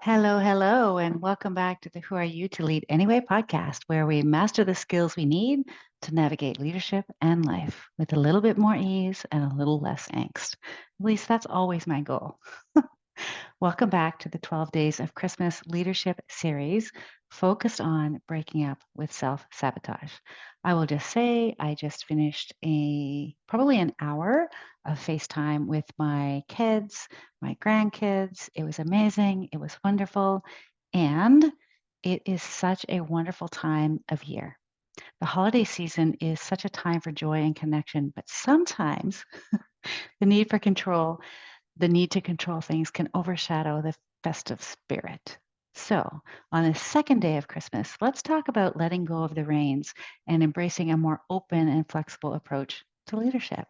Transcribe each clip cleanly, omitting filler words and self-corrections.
Hello, hello, and welcome back to the Who Are You to Lead Anyway podcast, where we master the skills we need to navigate leadership and life with a little bit more ease and a little less angst. At least that's always my goal. Welcome back to the 12 Days of Christmas Leadership series focused on breaking up with self sabotage. I will just say I just finished probably an hour of FaceTime with my kids, my grandkids. It was amazing. It was wonderful. And it is such a wonderful time of year. The holiday season is such a time for joy and connection, but sometimes the need for control the need to control things can overshadow the festive spirit. So, on the second day of Christmas, let's talk about letting go of the reins and embracing a more open and flexible approach to leadership.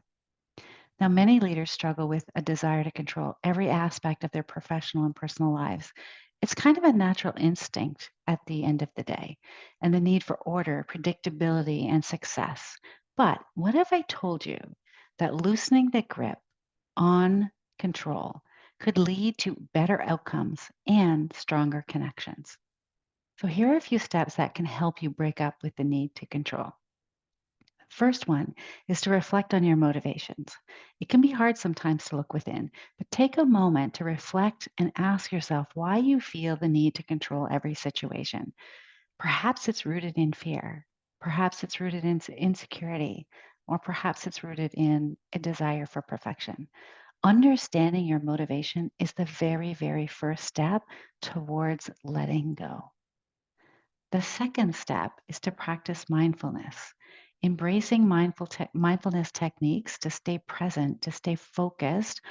Now, many leaders struggle with a desire to control every aspect of their professional and personal lives. It's kind of a natural instinct at the end of the day, and the need for order, predictability, and success. But what if I told you that loosening the grip on control could lead to better outcomes and stronger connections? So, here are a few steps that can help you break up with the need to control. First one is to reflect on your motivations. It can be hard sometimes to look within, but take a moment to reflect and ask yourself why you feel the need to control every situation. Perhaps it's rooted in fear, perhaps it's rooted in insecurity, or perhaps it's rooted in a desire for perfection. Understanding your motivation is the very, very first step towards letting go. The second step is to practice mindfulness, embracing mindfulness techniques to stay present, to stay focused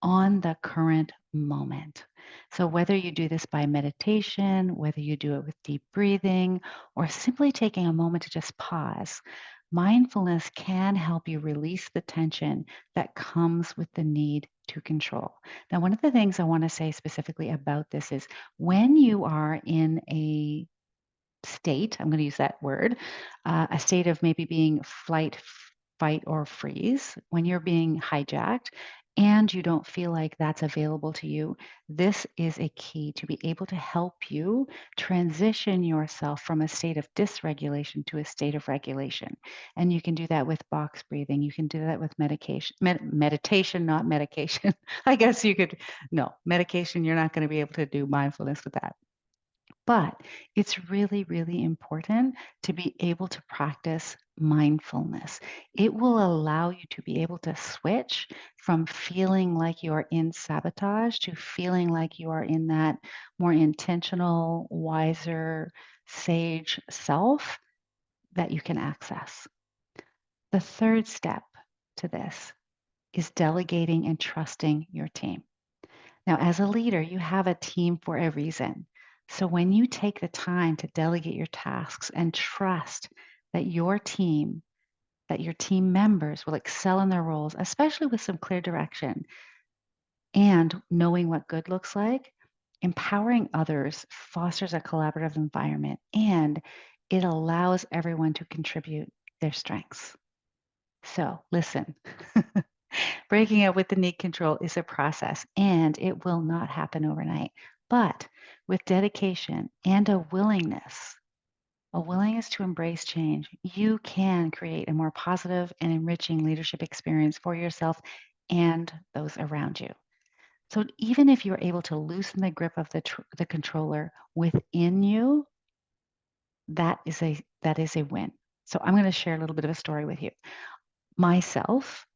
on the current moment. So, whether you do this by meditation, whether you do it with deep breathing, or simply taking a moment to just pause, mindfulness can help you release the tension that comes with the need to control. Now, one of the things I want to say specifically about this is when you are in a state, I'm going to use that word, a state of maybe being flight, fight, or freeze, when you're being hijacked and you don't feel like that's available to you, this is a key to be able to help you transition yourself from a state of dysregulation to a state of regulation. And you can do that with box breathing. You can do that with meditation, not medication. I guess you could, no, medication, you're not going to be able to do mindfulness with that. But it's really, really important to be able to practice mindfulness. It will allow you to be able to switch from feeling like you are in sabotage to feeling like you are in that more intentional, wiser, sage self that you can access. The third step to this is delegating and trusting your team. Now, as a leader, you have a team for a reason. So when you take the time to delegate your tasks and trust that that your team members will excel in their roles, especially with some clear direction and knowing what good looks like, empowering others fosters a collaborative environment and it allows everyone to contribute their strengths. So listen, breaking up with the need control is a process and it will not happen overnight. But with dedication and a willingness to embrace change, you can create a more positive and enriching leadership experience for yourself and those around you. So even if you're able to loosen the grip of the controller within you, that is a win. So I'm going to share a little bit of a story with you. Myself,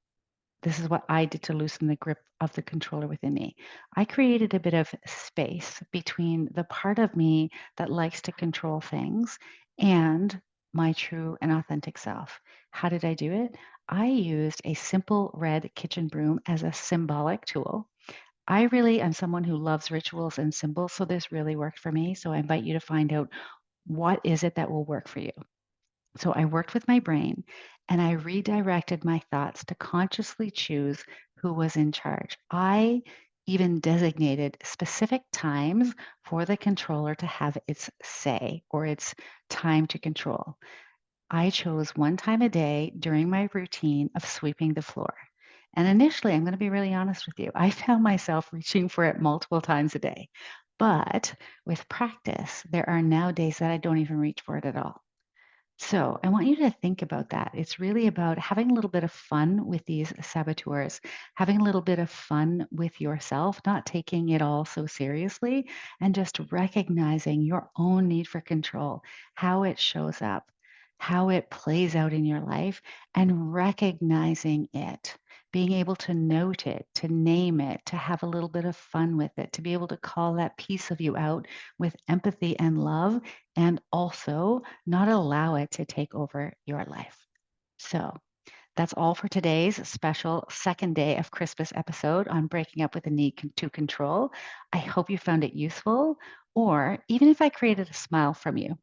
this is what I did to loosen the grip of the controller within me. I created a bit of space between the part of me that likes to control things and my true and authentic self. How did I do it? I used a simple red kitchen broom as a symbolic tool. I really am someone who loves rituals and symbols, so this really worked for me. So I invite you to find out what is it that will work for you. So I worked with my brain and I redirected my thoughts to consciously choose who was in charge. I even designated specific times for the controller to have its say or its time to control. I chose one time a day during my routine of sweeping the floor. And initially, I'm going to be really honest with you, I found myself reaching for it multiple times a day. But with practice, there are now days that I don't even reach for it at all. So I want you to think about that. It's really about having a little bit of fun with these saboteurs, having a little bit of fun with yourself, not taking it all so seriously, and just recognizing your own need for control, how it shows up, how it plays out in your life, and recognizing it. Being able to note it, to name it, to have a little bit of fun with it, to be able to call that piece of you out with empathy and love, and also not allow it to take over your life. So that's all for today's special second day of Christmas episode on breaking up with the need to control. I hope you found it useful, or even if I created a smile from you,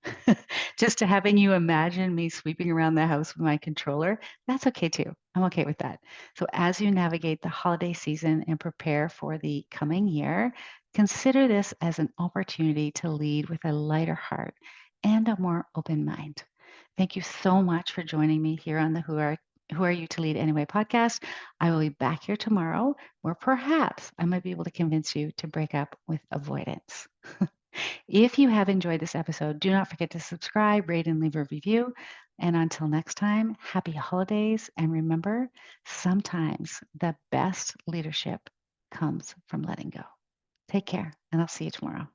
just to having you imagine me sweeping around the house with my controller, that's okay too. I'm okay with that. So as you navigate the holiday season and prepare for the coming year, consider this as an opportunity to lead with a lighter heart and a more open mind. Thank you so much for joining me here on the Who Are You to Lead Anyway podcast. I will be back here tomorrow where perhaps I might be able to convince you to break up with avoidance. If you have enjoyed this episode, do not forget to subscribe, rate, and leave a review. And until next time, happy holidays. And remember, sometimes the best leadership comes from letting go. Take care, and I'll see you tomorrow.